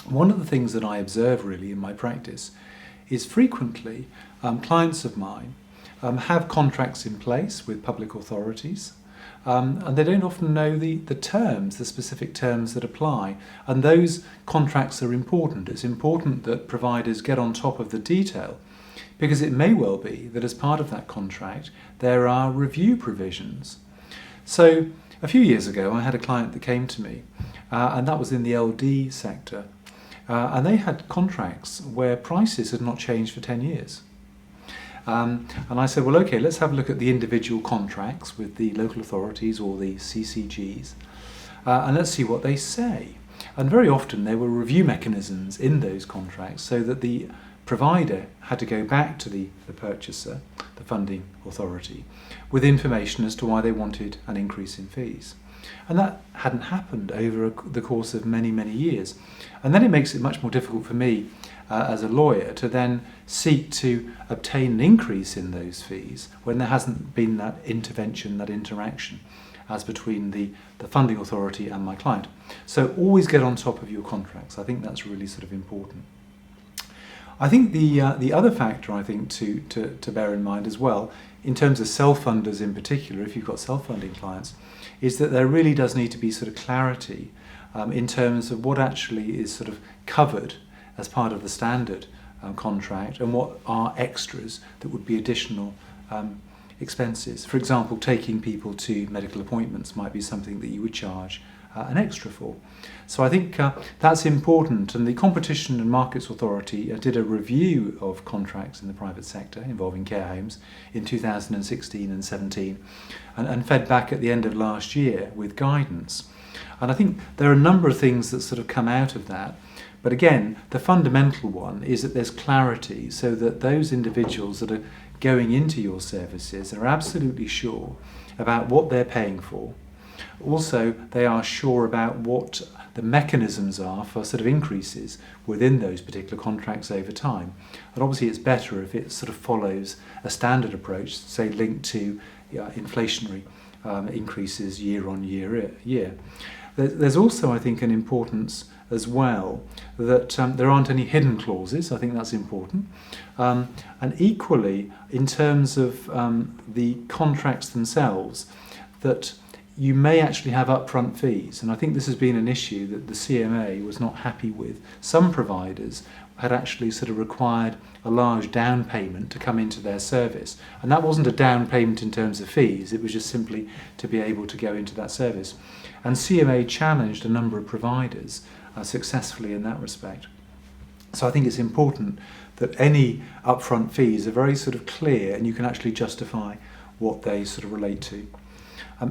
One of the things that I observe really in my practice is frequently clients of mine have contracts in place with public authorities, and they don't often know the terms, the specific terms that apply. And those contracts are important. It's important that providers get on top of the detail, because it may well be that as part of that contract there are review provisions. So a few years ago I had a client that came to me, and that was in the LD sector, and they had contracts where prices had not changed for 10 years. And I said, well, okay, let's have a look at the individual contracts with the local authorities or the CCGs, and let's see what they say. And very often there were review mechanisms in those contracts so that the provider had to go back to the purchaser, the funding authority, with information as to why they wanted an increase in fees. And that hadn't happened over the course of many, many years. And then it makes it much more difficult for me as a lawyer to then seek to obtain an increase in those fees when there hasn't been that intervention, that interaction as between the funding authority and my client. So always get on top of your contracts. I think that's really sort of important. I think the other factor I think to bear in mind as well, in terms of self-funders in particular, if you've got self-funding clients, is that there really does need to be sort of clarity in terms of what actually is sort of covered as part of the standard contract and what are extras that would be additional expenses. For example, taking people to medical appointments might be something that you would charge an extra for. So I think that's important, and the Competition and Markets Authority did a review of contracts in the private sector involving care homes in 2016 and 17 and fed back at the end of last year with guidance. And I think there are a number of things that sort of come out of that. But again, the fundamental one is that there's clarity so that those individuals that are going into your services are absolutely sure about what they're paying for. Also, they are sure about what the mechanisms are for sort of increases within those particular contracts over time. And obviously it's better if it sort of follows a standard approach, say linked to inflationary increases year on year. There's also, I think, an importance as well that there aren't any hidden clauses. I think that's important. And equally, in terms of the contracts themselves, that you may actually have upfront fees. And I think this has been an issue that the CMA was not happy with. Some providers had actually sort of required a large down payment to come into their service. And that wasn't a down payment in terms of fees, it was just simply to be able to go into that service. And CMA challenged a number of providers successfully in that respect. So I think it's important that any upfront fees are very sort of clear and you can actually justify what they sort of relate to.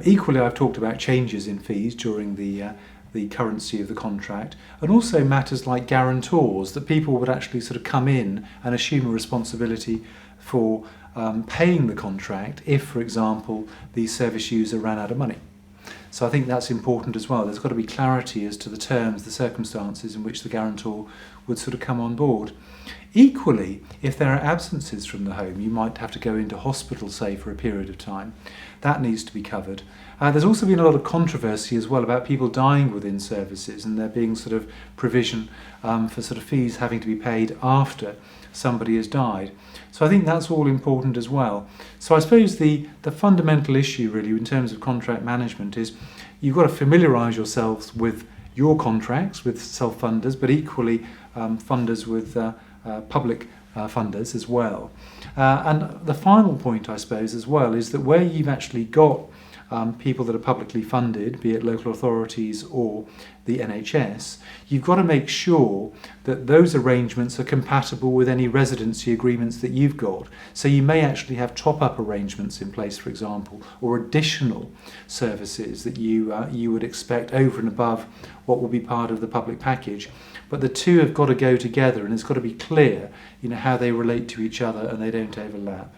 Equally, I've talked about changes in fees during the currency of the contract, and also matters like guarantors, that people would actually sort of come in and assume a responsibility for paying the contract if, for example, the service user ran out of money. So I think that's important as well. There's got to be clarity as to the terms, the circumstances in which the guarantor would sort of come on board. Equally, if there are absences from the home, you might have to go into hospital, say, for a period of time. That needs to be covered. There's also been a lot of controversy as well about people dying within services and there being sort of provision for sort of fees having to be paid after somebody has died. So I think that's all important as well. So I suppose the fundamental issue really in terms of contract management is you've got to familiarise yourselves with your contracts with self-funders, but equally funders with public funders as well. And the final point, I suppose, as well, is that where you've actually got people that are publicly funded, be it local authorities or the NHS, you've got to make sure that those arrangements are compatible with any residency agreements that you've got. So you may actually have top-up arrangements in place, for example, or additional services that you would expect over and above what will be part of the public package. But the two have got to go together, and it's got to be clear, how they relate to each other and they don't overlap.